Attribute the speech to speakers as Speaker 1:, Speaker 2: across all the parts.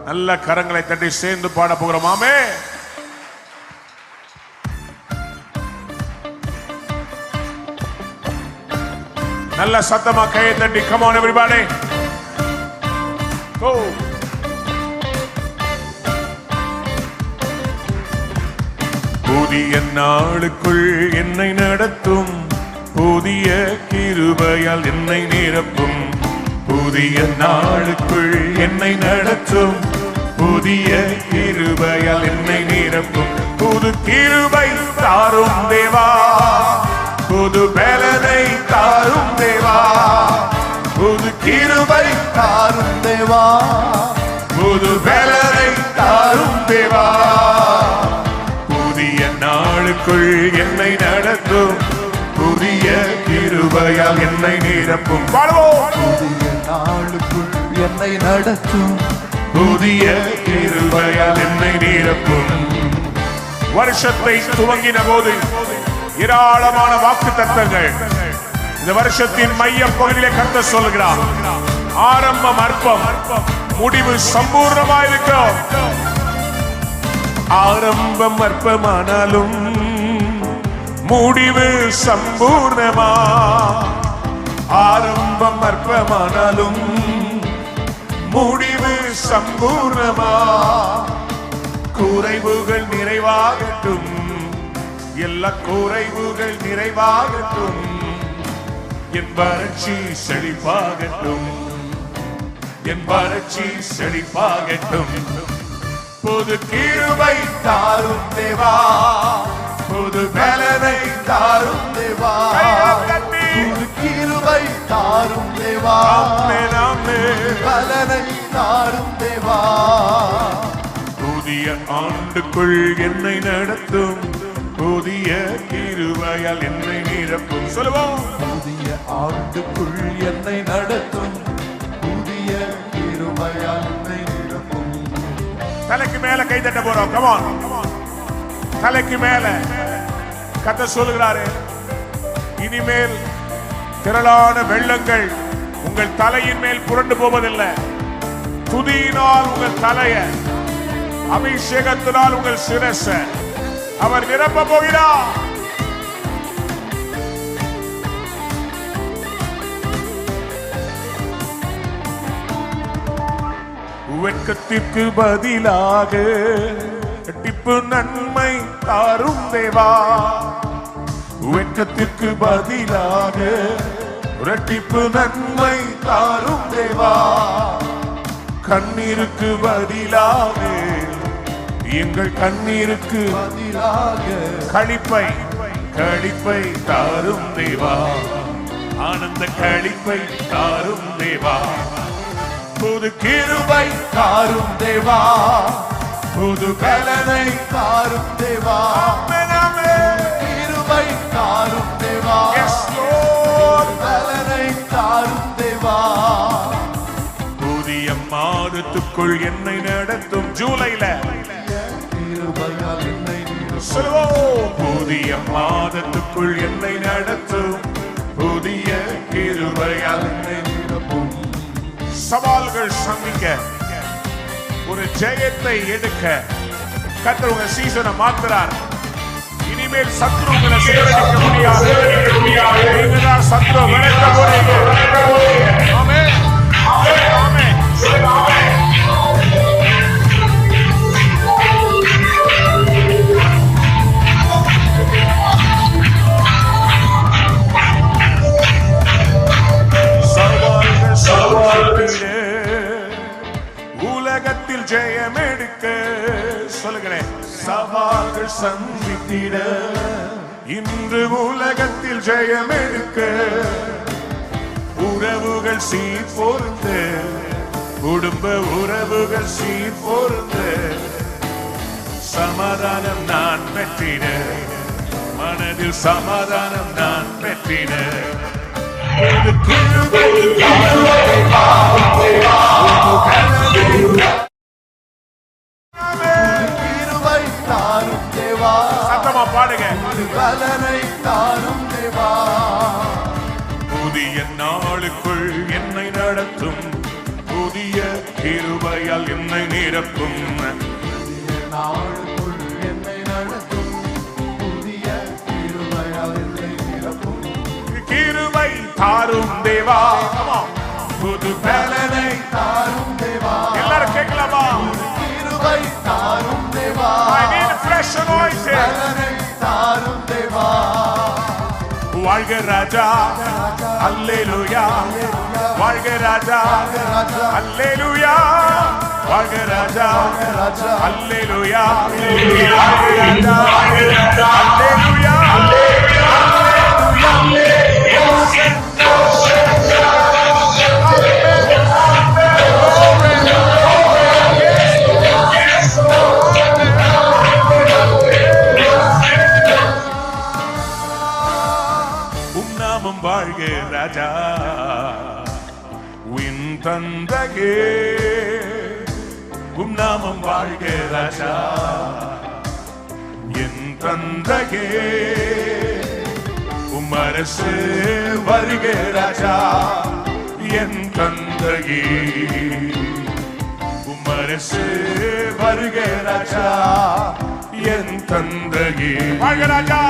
Speaker 1: நல்ல கரங்களை தட்டி சேர்ந்து பாட போகிறோம். ஆமென். நல்ல சத்தமா கையை தட்டி come on everybody go. புதிய நாளுக்குள் என்னை நடத்தும், புதிய கிருபையால் என்னை நிரப்பும். புதிய நாளுக்குள் என்னை நடத்தும், புதிய கிருபையால் என்னை நிரப்பும். புது கிருபை தாரும் தேவா, புது பலனை தாரும் தேவா. புது கிருபை
Speaker 2: தாரும் தேவா,
Speaker 1: புது பலனை தாரும் தேவா. புதிய நாளுக்குள் என்னை நடத்தும், புதிய கிருபையால் என்னை நிரப்பும்.
Speaker 2: புதிய நாளுக்குள் என்னை நடத்தும்,
Speaker 1: புதிய கிருபையால் என்னை நிரப்பும். வருஷத்தை துவங்கின போது ஏராளமான வாக்கு தத்தங்கள் இந்த வருஷத்தின் மைய பகுதியிலே கர்த்தர் சொல்கிறார். ஆரம்பம் அற்பம், முடிவு சம்பூர்ணமாயிருக்கும். ஆரம்பம் அற்பமானாலும் முடிவு சம்பூர்ணமா. ஆரம்பம் அற்பமானாலும் முடிவு சம்பூர்ணமா. குறைவுகள் நிறைவாகட்டும், எல்லா குறைவுகள் நிறைவாகட்டும். என் வறட்சி செழிப்பாகட்டும், என் வறட்சி செழிப்பாகட்டும். புது கிருபை தாரும் தேவா, புது பலனை தாரும் தேவா.
Speaker 2: புது கிருபை தாரும் தேவா, பலனை தாரும் தேவா.
Speaker 1: புதிய ஆண்டுக்குள் என்னை நடத்தும், புதிய கிருபையால் என்னை நிரப்பும். சொல்லுவோம்.
Speaker 2: புதிய ஆண்டுக்குள் என்னை நடத்தும், புதிய கிருபையால் என்னை நிரப்பும்.
Speaker 1: தலைக்கு மேல கை தட்ட போறோம். come on. தலைக்கு மேல கர்த்தர் சொல்லுகிறாரு, இனிமேல் திரளான வெள்ளங்கள் உங்கள் தலையின் மேல் புரண்டு போவதில்லை. துதியினால் உங்கள் தலைய, அபிஷேகத்தினால் உங்கள் சிரச அவர் நிரப்ப போகிறார். வெட்கத்திற்கு பதிலாக இரட்டிப்பு நன்மை தாரும் தேவா. வெட்கத்திற்கு பதிலாக இரட்டிப்பு நன்மை தாரும் தேவா. கண்ணீருக்கு பதிலாக, எங்கள் கண்ணீருக்கு
Speaker 2: பதிலாக
Speaker 1: களிப்பை, களிப்பை தாரும் தேவா. ஆனந்த களிப்பை தாரும் தேவா. புது கிருபை
Speaker 2: தாரும் தேவா,
Speaker 1: புது பலனை
Speaker 2: தாரும் தேவா. கிருபை தாரும் தேவா, பலனை தாரும் தேவா.
Speaker 1: புதிய மாதத்துக்குள் என்னை நடத்தும். ஜூலைல
Speaker 2: கிருபையால் என்னை நிரப்பும்.
Speaker 1: சொல்லுவோம். புதிய மாதத்துக்குள் என்னை நடத்தும், புதிய கிருபையால் என்னை நிரப்பும். சவால்கள் சந்திக்க, ஒரு ஜெயத்தை எடுக்க கர்த்தர் உங்க சீசனை மாத்துறார். இனிமேல் சத்ருக்களை சீரழிக்க முடியாது. நீங்க தான் சத்ரு விளக்க போறீங்க. ஆமென். ஆமென். உலகத்தில் ஜெயம் எடுக்க சொல்லுகிறேன். சவால்கள் சந்தித்திட, இன்று உலகத்தில் ஜெயம் எடுக்க. உறவுகள் சீர் பொருந்த, குடும்ப உறவுகள் சீர் பொருந்த. சமாதானம் நான் பெற்றிட, மனதில் சமாதானம் நான் பெற்றிட.
Speaker 2: கிருபை தாரும் தேவா,
Speaker 1: சத்தமா பாடுங்க.
Speaker 2: பலனை தாரும் தேவா.
Speaker 1: புதிய நாளுக்குள் என்னை நடத்தும், புதிய கிருபையால் என்னை நிரப்பும்.
Speaker 2: நாளுக்குள் என்னை நடத்தும் புதிய கிருபையால் என்னை நிரப்பும்.
Speaker 1: கிருபை தாரும் தேவா, புது பலனை
Speaker 2: தாரும் தேவா.
Speaker 1: எல்லாரும் கேட்கலாமா?
Speaker 2: கிருபை தாரும் தேவா.
Speaker 1: I need fresh anointing.
Speaker 2: பலனை தாரும் தேவா.
Speaker 1: வாழ்க ராஜா, அல்லேலூயா. வாழ்க ராஜா, அல்லேலூயா. வாழ்க ராஜா, அல்லேலூயா. வாழ்க ராஜா, அல்லேலூயா. நாமம் வாழ்க ராஜா, உன் தந்தையே. நாமம் வாழ்க ராஜா, என் தந்தையே. அரசு வருக ராஜா, என் தந்தையே. அரசு வருக ராஜா, என் தந்தையே. வாழ்க ராஜா,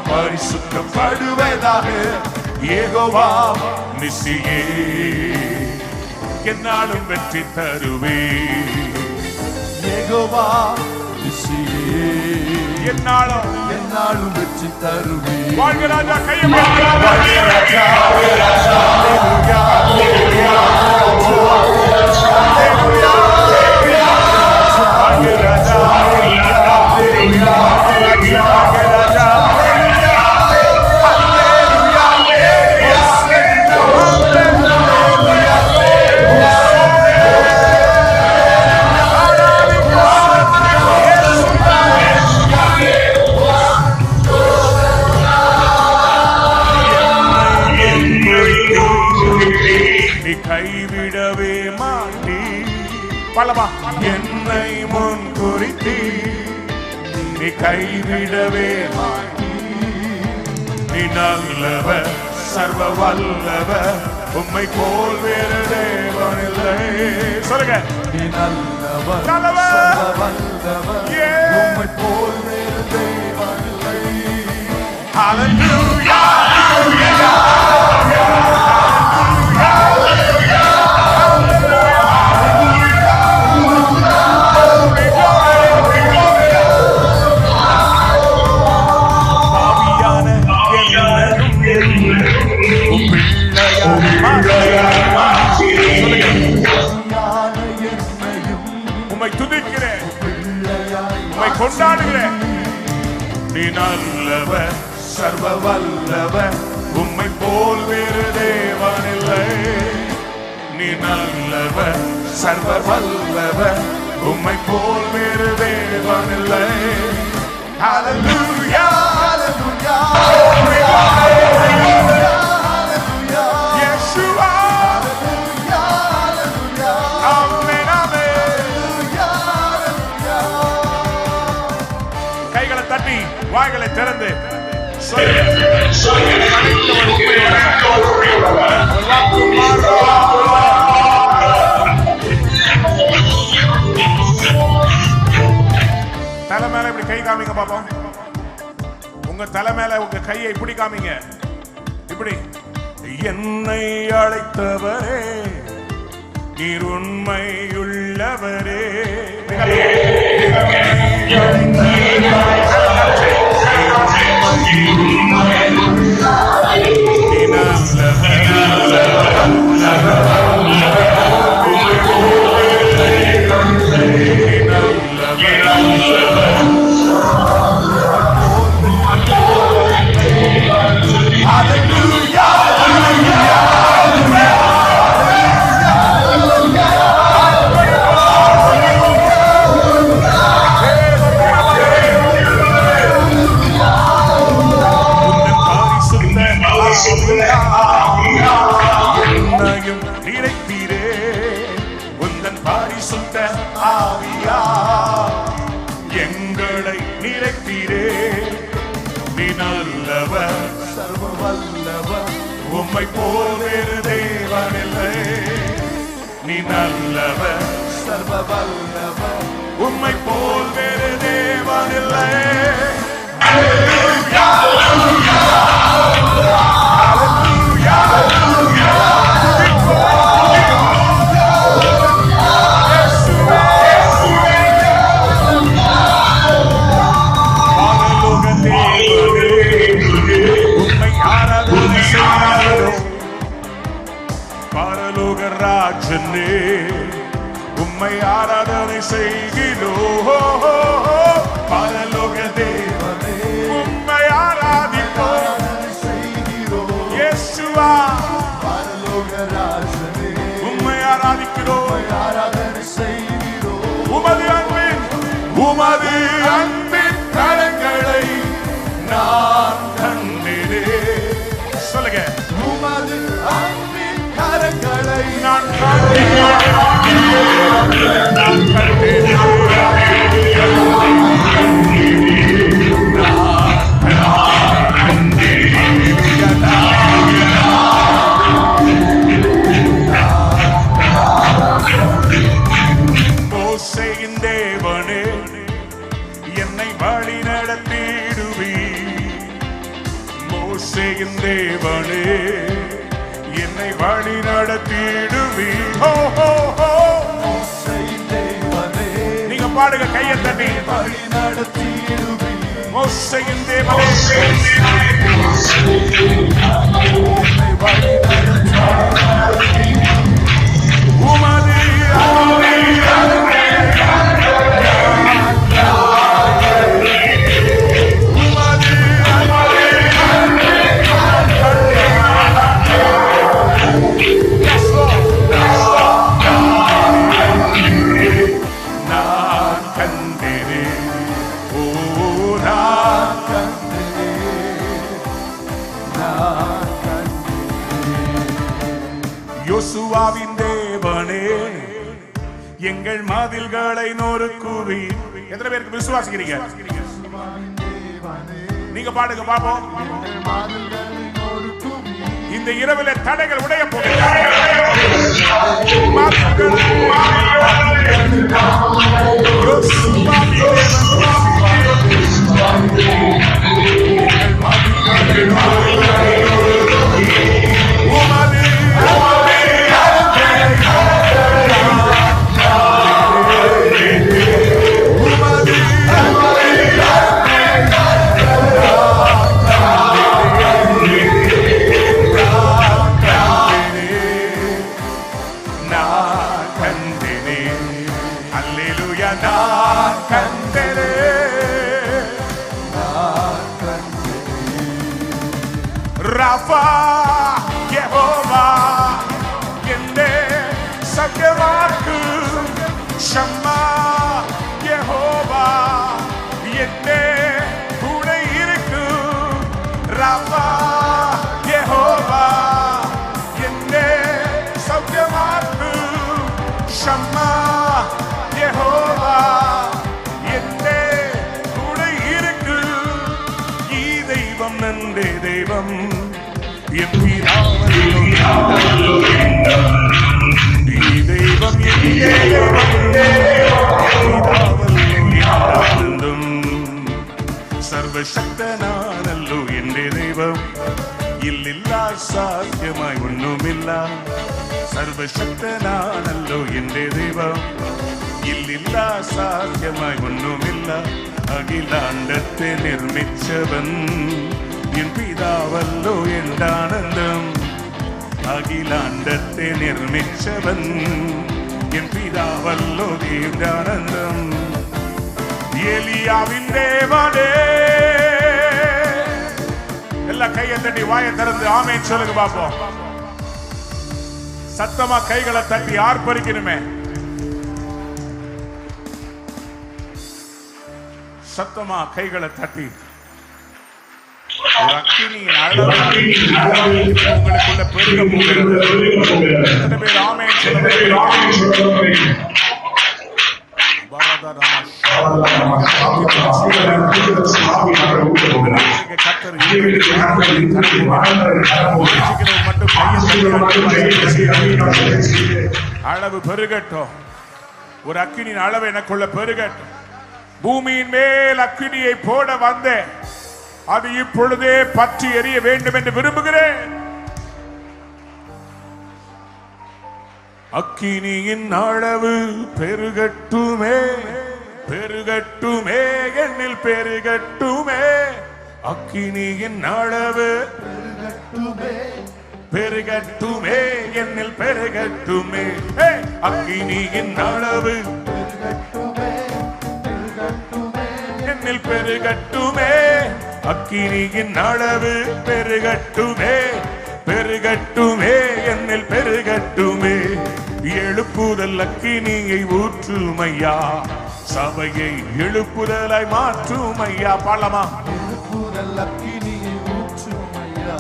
Speaker 1: பரிசுத்தப்படுவதாக. யெகோவா நிசியே, என்னாலும் வெற்றி தருவே.
Speaker 2: யெகோவா நிசியே, என்னாலும் வெற்றி தருவே.
Speaker 1: வாழ்க ராஜா, கையை
Speaker 2: வாழ்க ராஜா, அல்லேலூயா, அல்லேலூயா, அல்லேலூயா. வாழ்க ராஜா, அல்லேலூயா, வாழ்க ராஜா. கைவிடவே மாட்டீ பலமா என்னை முன் குறித்தி. நீ கைவிடவே மாட்டீ. நீ நல்லவர், சர்வ வல்லவர், உம்மை போல் வேறு தேவனில்லை. சொல்லுங்க. நீ நல்லவர்,
Speaker 1: நல்லவர்,
Speaker 2: சர்வ வல்லவர், உம்மை போல் வேறு தேவனில்லை.
Speaker 1: ஹல்லேலூயா, உம்மை துதிக்கிறேன், உம்மை கொண்டாடுகிறேன். நீ நல்லவர், சர்வ வல்லவர், உம்மை போல் வேறு தேவனில்லை. நீ நல்லவர், சர்வ வல்லவர், உம்மை போல் வேறு தேவனில்லை. ஹல்லேலூயா, ஹல்லேலூயா, ஹல்லேலூயா, இயேசுவா. கைகளை தட்டி வாய்களை திறந்து தலை மேல இப்படி கை காமிங்க பாப்போம். உங்க தலை மேல உங்க கையை இப்படி காமிங்க. இப்படி. என்னை அழைத்தவரே, நீர் உண்மையுள்ளவரே.
Speaker 2: நிறைத்தீரே. நீ நல்லவர்,
Speaker 3: சர்வ வல்லவர்,
Speaker 2: உம்மை போல் வேறு தேவனில்லை. நீ நல்லவர்,
Speaker 3: சர்வ வல்லவர்,
Speaker 2: உம்மை போல் வேறு தேவனில்லை. பரலோக ராஜனே உம்மை ஆராதனை செய்கிறோம். பரலோக தேவனே உம்மை ஆராதிப்போம். இயேசுவா
Speaker 3: பரலோக ராஜனே
Speaker 2: உம்மை ஆராதிக்கிறோம்.
Speaker 3: ஆராதனை செய்கிறோம்.
Speaker 2: உமது அன்பின் கரங்களை நான் கண்டேனே. சொல்லுங்க.
Speaker 3: உமது அன்பின் கரங்களை
Speaker 2: நான் கண்டேனே. மோசேயின் தேவனே என்னை வழி நடத்திடுவி. மோசேயின் தேவனே என்னை வழி நடத்திடுவி.
Speaker 3: தேவனே
Speaker 2: நீங்க பாடுங்க கையை தட்டி.
Speaker 3: வழி நடத்திடுவி.
Speaker 2: மோசேயின் தேவனே
Speaker 3: வழி நடத்தி
Speaker 2: உமது யோசுவாவின் தேவனே எங்கள் மதில்களை நொறுக்குவி. எத்தனை பேருக்கு விசுவாசிக்கிறீங்க? நீங்க பாடுங்க பாப்போம். இந்த இரவில தடைகள் உடைய Rafa, Yehova, Yende, Sakemaku, Shama, Yehova, Yende, Kude Iriku, Rafa, Yehova, Yende, Sakemaku, Shama, Yehova, Yende, Kude Iriku, Ye Devam Nande Devam. സർവശക്തനാണല്ലോ എന്റെ ദൈവം, ഇല്ലില്ല സാധ്യമായി ഒന്നുമില്ല. സർവശക്തനാണല്ലോ എന്റെ ദൈവം, ഇല്ലില്ല സാധ്യമായി ഒന്നുമില്ല. അഖിലാണ്ടത്തെ നിർമ്മിച്ചവൻ എൻ പിതാവല്ലോ എന്താനന്ദം. അഖിലാണ്ടത്തെ നിർമ്മിച്ചവൻ എൻ പിതാവല്ലോ ദൈവാനന്ദം. எலியாவின் தேவனே. எல்லா கையை தட்டி வாயை திறந்து ஆமென் சொல்லுங்க பாப்போம். சத்தமா கைகளை தட்டி ஆர்ப்பரிக்கணுமே. சத்தமா கைகளை தட்டி ஒரு அக்கினியின் அளவு உங்களுக்குள்ள பெருக போகிறது. எத்தனை பேர் ஆமென் சொல்லுங்க? அளவு பெருகட்டும். ஒரு அக்கினியின் அளவு எனக்குள்ள பெருகட்டும். பூமியின் மேல் அக்கினியை போட வந்தேன், அது இப்பொழுதே பற்றி எரிய வேண்டும் என்று விரும்புகிறேன். அக்கினியின் அளவு பெருகட்டுமே, பெருகட்டுமே, என்னில் பெருகட்டுமே. அக்கினியின் அளவு பெருகட்டுமே, என்னில் பெருகட்டுமே. அக்கினியின் அளவு என்னில் பெருகட்டுமே. அக்கினியின் அளவு பெருகட்டுமே, பெருகட்டுமே, என்னில் பெருகட்டுமே. எழுப்புதல் அக்கினியை ஊற்றுமையா, சபையை எழுப்புதலாய் மாற்றுமையா. பாடலாமா?
Speaker 3: எழுப்புதல் அக்கினியை ஊற்றுமையா,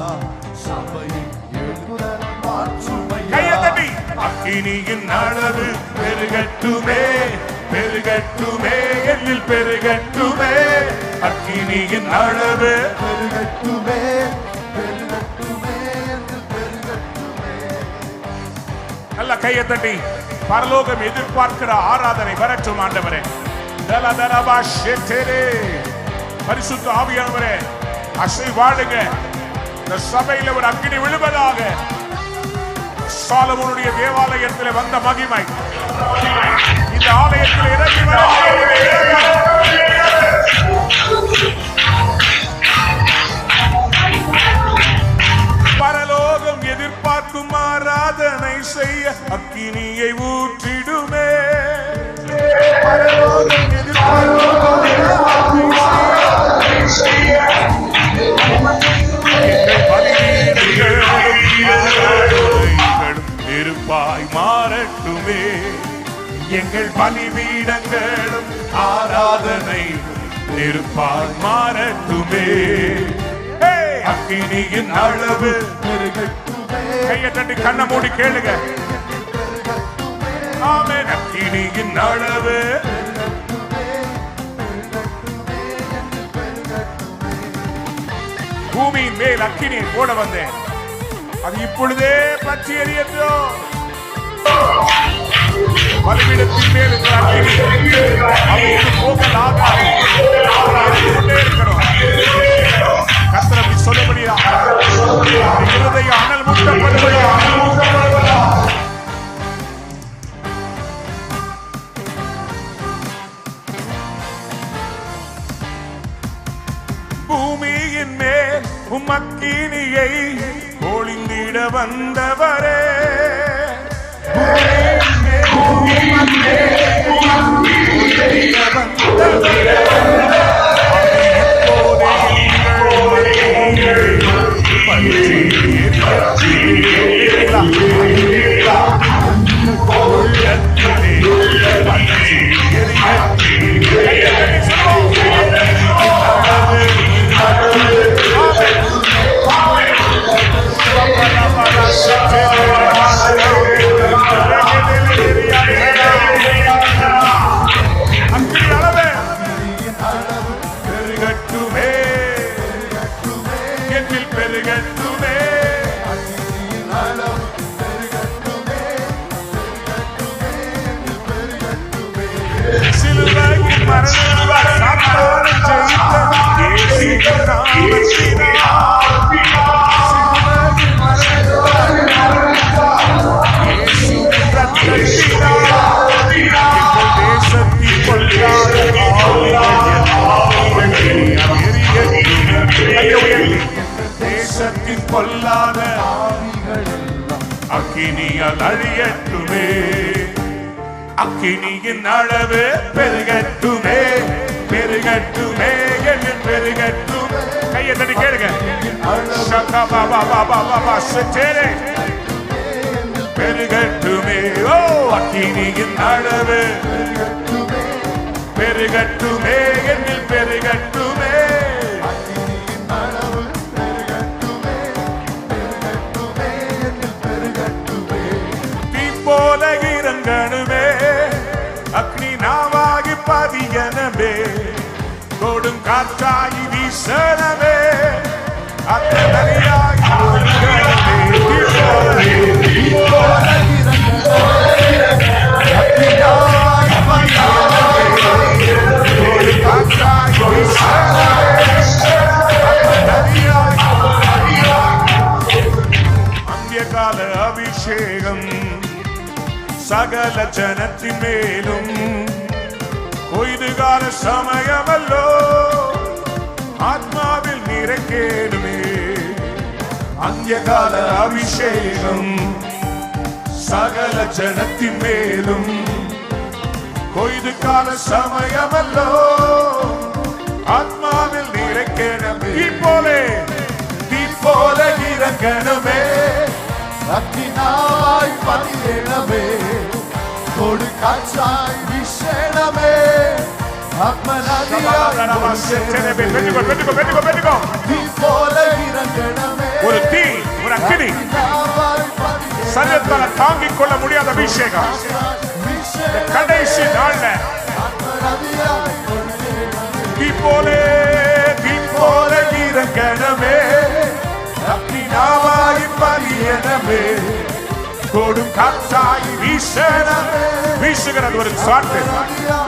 Speaker 3: சபையை எழுப்புதலாய் மாற்றுமையா.
Speaker 2: கையை தட்டி. அக்கினியின் அளவு பெருகட்டுமே, பெருகட்டுமே, என்னில் பெருகட்டுமே. அக்கினியின் அளவு
Speaker 3: பெருகட்டுமே, பெருகட்டுமே, என்னில் பெருகட்டுமே.
Speaker 2: நல்ல கையை தட்டி. பரலோகம் எதிர்பார்க்கிற ஆராதனை வரட்டும் ஆண்டவரே. பரிசுத்த ஆவியானவரே அசைவாடுங்க. இந்த சபையில ஒரு அக்கினி விழுவதாக. சாலமோனுடைய தேவாலயத்தில் வந்த மகிமை இந்த ஆலயத்தில் இறங்கி வர பரலோகம் எதிர்பார்க்கும் ஆராதனை செய்ய அக்கினியை ஊற்றிடுமே. பரலோகம் எதிர்பார்க்கும் நெருப்பாய் மாறட்டுமே. எங்கள் பலிபீடங்களும் ஆராதனை நெருப்பாய் மாறட்டுமே. அக்கினியின் அளவு
Speaker 3: பெருகட்டுமே,
Speaker 2: கையை தட்டி கண்ணை மூடி கேளுங்க. ஆமென். அக்கினியின் அளவு பூமியின் மேல் அக்கினியை போட வந்தேன், அது இப்பொழுதே பற்றி எரியட்டும். பலிபீடத்தின் மேல் இருக்கிற அக்கினி அவருக்கு போகலாகாது, எரிந்துகொண்டே இருக்கணும். கர்த்தர் சொல்லபடியா இருதய அனல் முட்டப்படுவதா. பூமியின் மேல் உமக்கினியை ஒளிந்திட வந்தவரே. தேசத்தின் பொல்லாத அக்கினியால் அழியட்டுமே. அக்கினியின் அளவு பெருகட்டுமே, பெருகட்டுமே, என்று பெருகட்டுமே. கையை தட்டி கேளுங்க. பெருகட்டுமே. ஓ அக்கினியின் அளவு பெருகட்டுமே, என்னில் பெருகட்டுமே. தீ போல இறங்கணுமே, அக்னி நாவாகி பதியனமே. காற்றாய் வீசனவே அத்தனையாய் ஒழுகவே
Speaker 3: போல அக்கினியாய்
Speaker 2: ஒரு காற்றாய் வீசனவே அத்தனையாய் அந்தியகால அபிஷேகம் சகல ஜனத்தின் மேலும் கொய்துகால சமயமல்லோ ஆத்மாவில் நிறைக்கேனுமே அந்தியகால அபிஷேகம் சகல ஜனத்தின் மேலும் கொய்துகால சமயமல்லோ ஆத்மாவில் நிறைக்கேனுமே
Speaker 3: போல இறங்கணுமே அக்கினாய் பதியேனமே கொடு காற்றாய் வீசேனமே போல இறங்கணுமே
Speaker 2: ஒரு தீ ஒரு அக்கினி சரீரத்தால தாங்கிக் கொள்ள முடியாத அபிஷேகம் கடைசி நாள்ல தீ போல இறங்கணுமே அக்கினாவாய் பதியேனமே கொடும் காற்றாய் வீசனமே வீசுகிறது ஒரு காற்று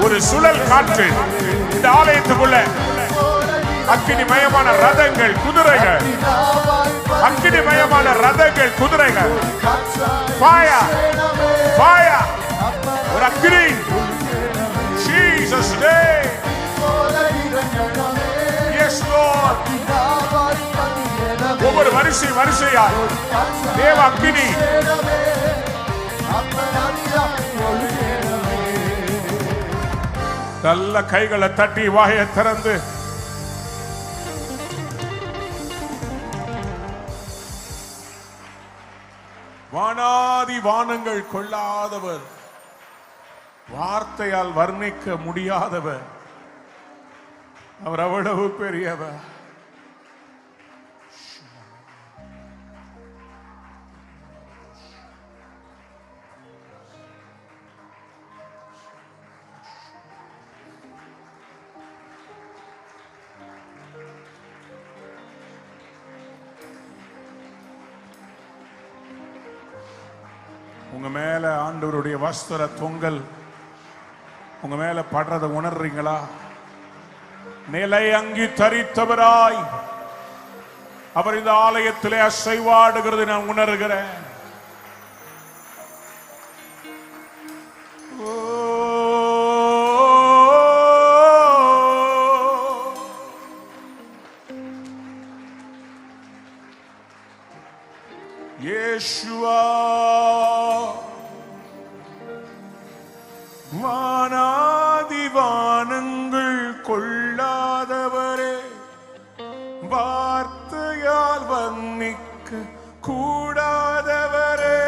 Speaker 2: ஒரு சுழல் காற்று இந்த ஆலயத்துக்குள்ள அக்கினிமயமான ரதங்கள் குதிரைகள் அக்கினிமயமான ரதங்கள் குதிரைகள் ஃபயர் ஒரு அக்கினி Jesus name yes Lord ஒவ்வொரு வரிசையா தேவ அக்கினி நல்ல கைகளை தட்டி வாயை திறந்து வானாதி வானங்கள் கொள்ளாதவர் வார்த்தையால் வர்ணிக்க முடியாதவர் அவர் அவ்வளவு பெரியவர் உங்க மேல ஆண்டவருடைய வஸ்திர தொங்கல் உங்க மேல படுறத உணர்றீங்களா? நிலை அங்கி தரித்தவராய் அவர் இந்த ஆலயத்திலே அசைவாடுகிறது நான் உணர்கிறேன். இயேசுவா வானாதி வானங்கள் கொள்ளாதவரே வார்த்தையால் வர்ணிக்க கூடாதவரே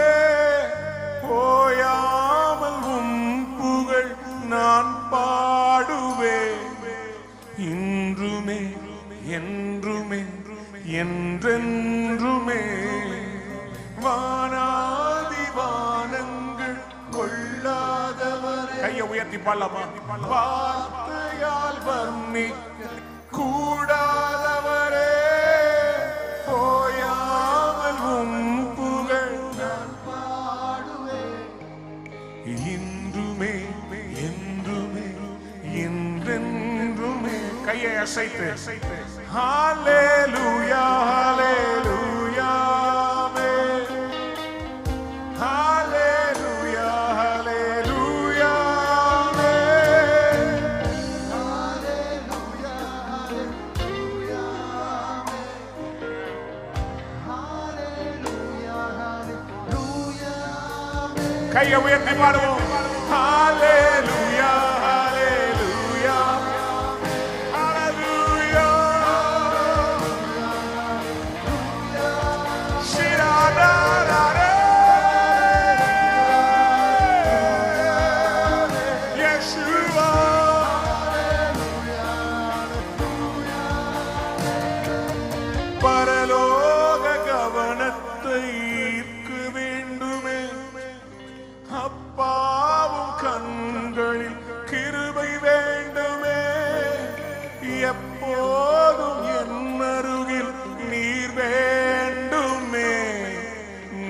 Speaker 2: போயாமல் உம் புகழ் நான் பாடுவேன் இன்றுமே என்றுமே என்றென்றுமே வானாதி வானங்கள் கொள்ளாதவர் கையை உயர்த்தி பாடலாமா? வார்த்தையால் வர்ணிக்க கூடாதவரே போயாமல் உம் புகழ் நான் பாடுவேன் இன்றுமே என்றுமே என்றென்றுமே. கையை அசைத்து ஹல்லேலூயா ஹல்லேலூயா கையை உயர்த்தி பாடுவோம். ஹல்லேலூயா ஹல்லேலூயா ஹல்லேலூயா ஷிராடாரே இயேசுவா பரலோக கவனத்தை ஈர்க்க வேண்டுமே அப்பாவும் கண்களில் கிருபை வேண்டுமே எப்போ எப்போதும் என் அருகில் நீர் வேண்டுமே,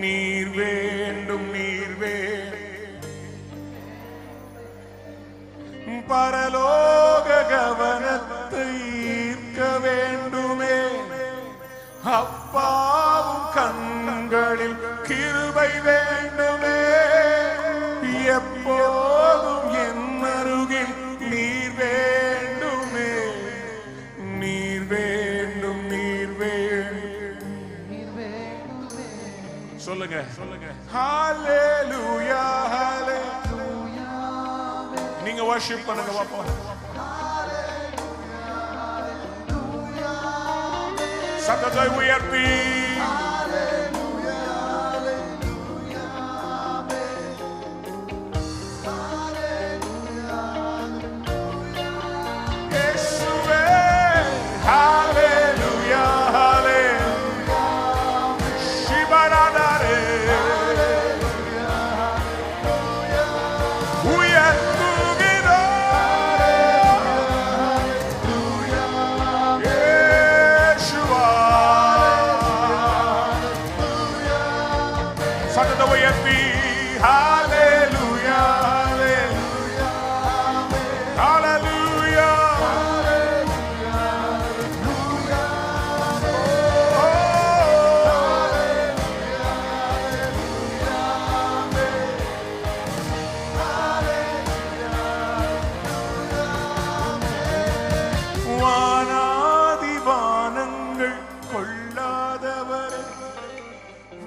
Speaker 2: நீர் வேண்டும், நீர் வேண்டும். பரலோக கவனத்தை ஈர்க்க வேண்டுமே, அப்பாவும் கண்களில் கிருபை வேண்டுமே. எப்போதும் என் அருகில் நீர் வேண்டுமே, நீர் வேண்டும், நீர் வேண்டும். சொல்லுங்க சொல்லுங்க. ஹalleluya ஹalleluya. நீங்க worship பண்ணுங்க பாப்போம். சத்தத்தை உயர்த்தி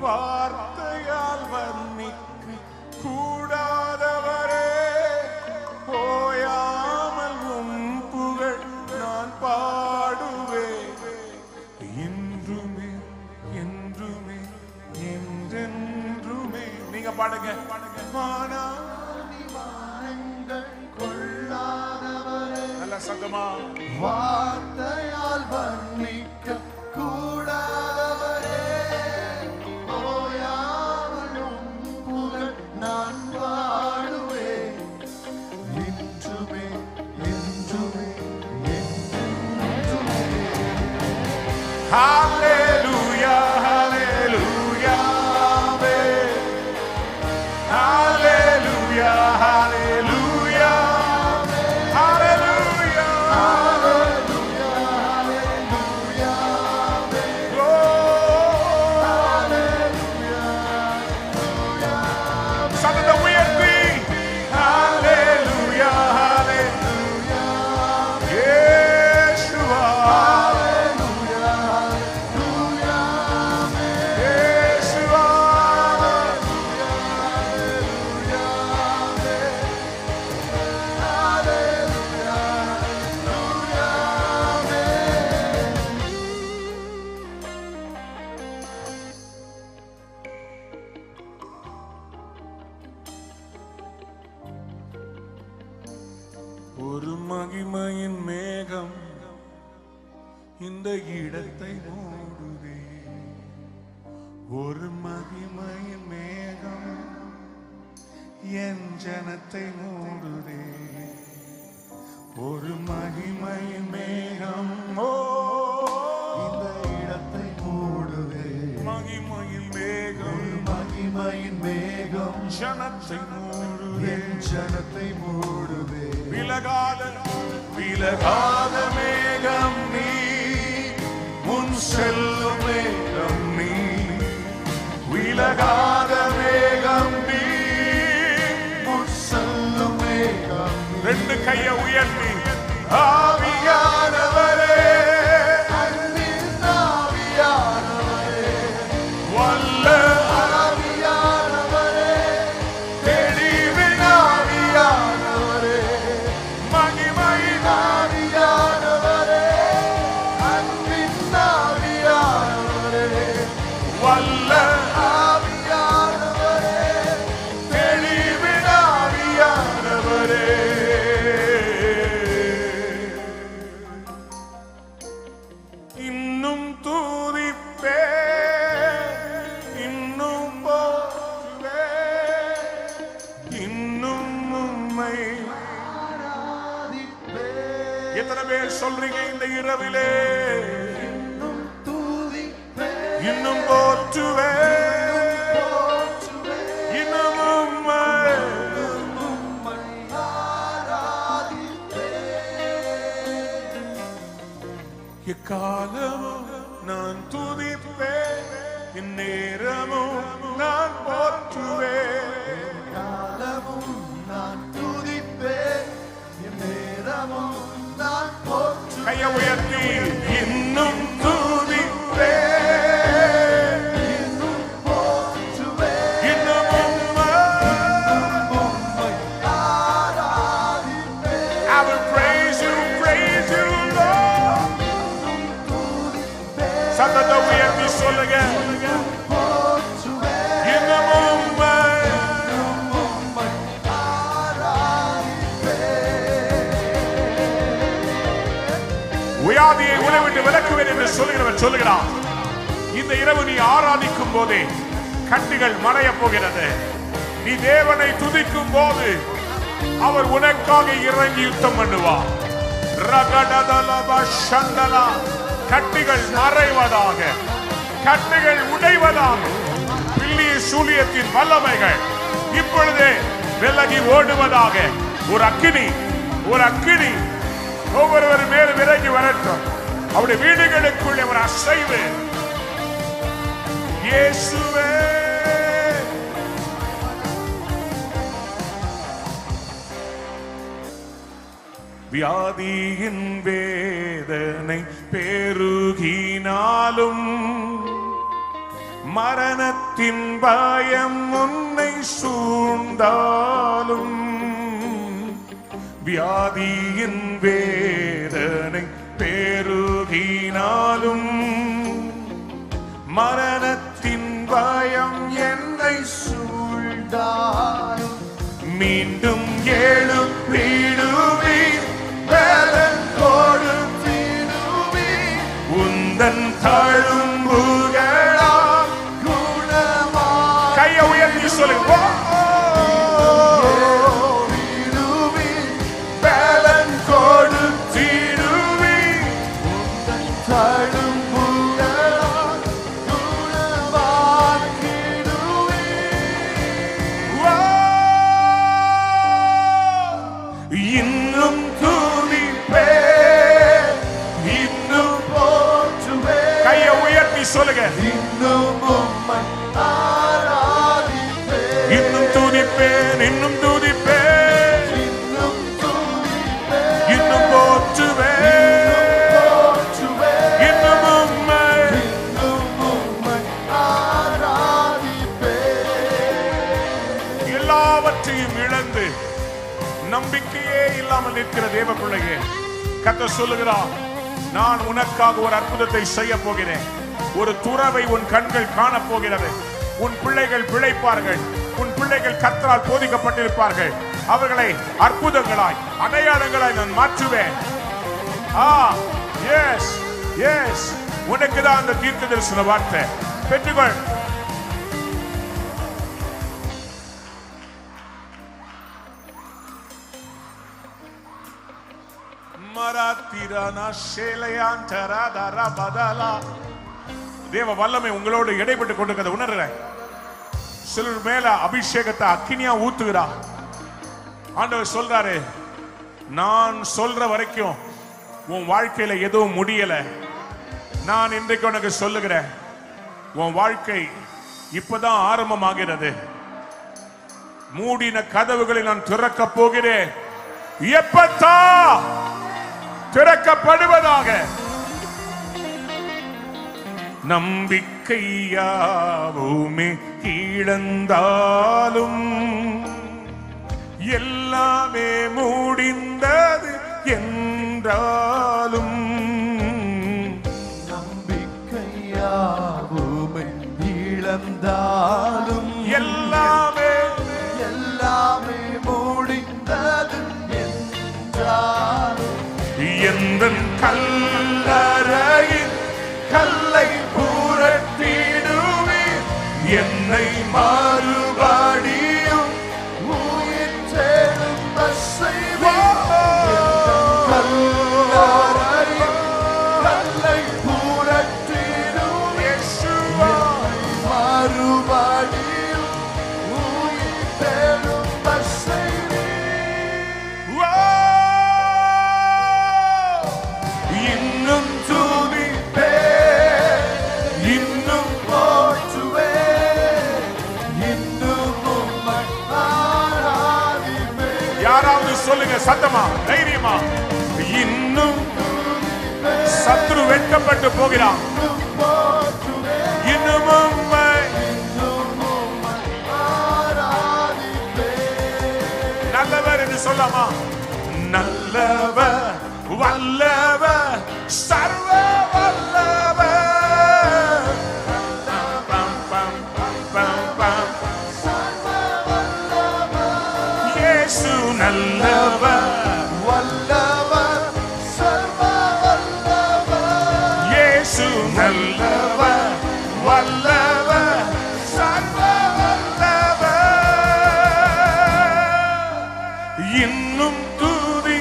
Speaker 2: வார்த்தையால் வர்ணிக்க கூடாதவரே, ஓயாமல் உம் புகழ் நான் பாடுவேன் என்றுமே என்றுமே என்றென்றுமே. நீங்க பாடுங்க. நல்ல சத்தமா.
Speaker 3: வார்த்தையால் வர்ணிக்க கூடாதவரே, நான் பாடுவேன் என்றுமே என்றுமே என்றுமே.
Speaker 2: ஹalleluya ஹalleluya ஹalleluya ஹalleluya ஹalleluya ஒரு மகிமையின் மேகம் இந்த இடத்தை மூடுதே, ஒரு மகிமையின் மேகம் என் ஜனத்தை மூடுதே, ஒரு மகிமையின் மேகம்
Speaker 3: இந்த இடத்தை மூடுதே.
Speaker 2: மகிமையின் மேகம்,
Speaker 3: மகிமையின் மேகம்
Speaker 2: ஜனத்தை மூடுதே,
Speaker 3: என் ஜனத்தை மூடுதே.
Speaker 2: விலகாத விலகாத மேகம் நீ, முன் செல்லும் மேகம் நீ, விலகாத மேகம் நீ,
Speaker 3: முன் செல்லும் மேகம் நீ.
Speaker 2: ரெண்டு கைய உயர்த்தி ஆவியானவரே,
Speaker 3: அன்பின் ஆவியானவரே,
Speaker 2: வல்ல
Speaker 3: ஆவியானவரே,
Speaker 2: தெளிவின்
Speaker 3: ஆவியானவரே,
Speaker 2: மகிமையின்
Speaker 3: ஆவியானவரே, அன்பின் ஆவியானவரே,
Speaker 2: வல்ல
Speaker 3: ஆவியானவரே,
Speaker 2: தெளிவின் ஆவியானவரே. இன்னும் தூதிப்பே, இன்னும் போற்றுவே, இன்னும் உம்மை. எத்தனை பேர் சொல்றீங்க இந்த இரவிலே இன்னும் போற்றுவே இன்னும் உம்மை எக்காலமும் நான் துதிப்பேன் இந்நேரமும் நான் போற்றுவேன்
Speaker 3: காலமும் நான் துதிப்பேன் நேரமும் நான் போற்றுவேன்
Speaker 2: கையை உயர்த்தி இன்னும் துதிப்பேன்
Speaker 3: இன்னும் போற்றுவேன்
Speaker 2: இன்னும் உம்மை
Speaker 3: ஆராதிப்பேன்
Speaker 2: I will praise you, Lord. சத்தத்தை உயர்த்தி சொல்லுங்க
Speaker 3: போற்றுவேன்
Speaker 2: இன்னும் உம்மை வியாதியை உன்னை விட்டு விலக்குவேன் என்று சொல்லுகிறவன் சொல்லுகிறான். இந்த இரவு நீ ஆராதிக்கும் போதே கட்டுகள் மறைய போகிறது. நீ தேவனை துதிக்கும் போது அவர் உனக்காக இறங்கி யுத்தம் பண்ணுவார். ரகடதலப சண்டலா. கட்டுகள் மறைவதாக, கட்டுகள் உடைவதாக, பில்லிய சூலியத்தின் வல்லமைகள் இப்பொழுதே விலகி ஓடுவதாக. ஒரு அக்கினி ஒவ்வொருவர் மேலும் விலகி வரட்டும். அவருடைய வீடுகளுக்குள்ளே ஒரு அசைவு. இயேசுவே வியாதியின் வேதனை பெருகினாலும் மரணத்தின் பயம் உன்னை சூழ்ந்தாலும் வியாதியின் வேதனை பெருகினாலும் மரணத்தின் பயம் என்னை
Speaker 3: சூழ்ந்தாலும்
Speaker 2: மீண்டும் எழுப்பிடுவீர்
Speaker 3: பலன் கொடுத்திடுவீர்
Speaker 2: உந்தன் தழும்புகளால்
Speaker 3: குணமாய்
Speaker 2: கையை உயர்த்தி சொல்லுங்க. பலன் கொடுத்திடுவீர்
Speaker 3: தழும்புகளால் குணமாக்கிடுவீர்
Speaker 2: இன்னும் துதிப்பே இன்னும்
Speaker 3: போற்றுவேன்
Speaker 2: கையை உயர்த்தி சொல்லுங்க.
Speaker 3: இன்னும் உம்மை ஆராதிப்பேன்
Speaker 2: இன்னும் துதிப்பேன் இன்னும் துதிப்பேன்
Speaker 3: இன்னும் துதிப்பேன்
Speaker 2: இன்னும் போற்றுவேன்
Speaker 3: போற்றுவேன்
Speaker 2: இன்னும் உம்மை
Speaker 3: இன்னும் உம்மை ஆராதிப்பேன்
Speaker 2: எல்லாவற்றையும் இழந்து நம்பிக்கையே இல்லாமல் நிற்கிற தேவ பிள்ளையே கர்த்தர் சொல்லுகிறார், நான் உனக்காக ஒரு அற்புதத்தை செய்ய போகிறேன். ஒரு துறவை உன் கண்கள் காணப் போகிறது. உன் பிள்ளைகள் பிழைப்பார்கள். உன் பிள்ளைகள் கர்த்தரால் போதிக்கப்பட்டிருப்பார்கள். அவர்களை அற்புதங்களாய் அடையாளங்களாய் நான் மாற்றுவேன். எஸ் எஸ் உனக்கு தான் அந்த தீர்க்க தரிசன வார்த்தை. பெற்றுக்கொள். தேவ வல்லமை உங்களோடு இடைப்பட்டு கொண்டிருக்கிறத உணர்றேன். சிலர் மேல அபிஷேகத்தை அக்கினியா ஊத்துகிறா. ஆண்டவர் சொல்றாரு, நான் சொல்ற வரைக்கும் உன் வாழ்க்கையில எதுவும் முடியல. நான் இன்றைக்கு உனக்கு சொல்லுகிறேன், உன் வாழ்க்கை இப்பதான் ஆரம்பமாகிறது. மூடின கதவுகளை நான் திறக்க போகிறேன். எப்பத்தா திறக்கப்படுவதாக. நம்பிக்கையாவுமே இழந்தாலும் எல்லாமே முடிந்தது என்றாலும்
Speaker 3: நம்பிக்கையாவுமே இழந்தாலும்
Speaker 2: எல்லாமே
Speaker 3: எல்லாமே முடிந்தது என்றாலும்
Speaker 2: எந்தன் கல்லறையின் கல்லை புரட்டிடுவீர். என்னை மறுபடியும்
Speaker 3: உயிர் தேடும் செய்வீர். கல்லறையின் கல்லை புரட்டிடுவீர். மடியில் உயிர் தேடும் செய்தி
Speaker 2: இன்னும் துதிப்பே, இன்னும்
Speaker 3: போற்றுவே இன்னும் உம்மை ஆராதிப்பே
Speaker 2: யாராவது சொல்லுங்க சத்தமா தைரியமா. இன்னும் சத்ரு வெட்கப்பட்டு போகிறான்.
Speaker 3: போற்றுவே
Speaker 2: இன்னும் உம்மை
Speaker 3: இன்னும் உம்மை ஆராதிப்பே
Speaker 2: நல்லவர் என்று சொல்லாமா? நல்லவர், வல்லவர், சர்வ வல்லவர். பம், பம், பம், பம், பம். இயேசு நல்லவர்,
Speaker 3: வல்லவர் சர்வ வல்லவர்
Speaker 2: இயேசு நல்லவர், வல்லவர், சர்வ வல்லவர். இன்னும் துதி,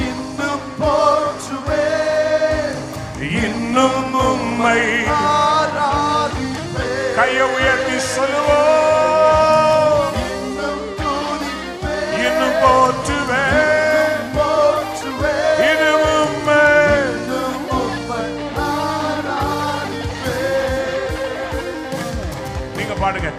Speaker 3: இன்னும் போற்றுவே
Speaker 2: இன்னும் உம்மை
Speaker 3: ஆராதிப்பே
Speaker 2: கையை உயர்த்தி சொல்லுவோம்.
Speaker 3: இன்னும் துதிப்பே
Speaker 2: இன்னும் போற்றுவேன்,
Speaker 3: போற்றுவே
Speaker 2: இன்னும் உம்மை.
Speaker 3: இன்னும் உம்மை ஆராதிப்பே
Speaker 2: நீங்க பாடுங்க.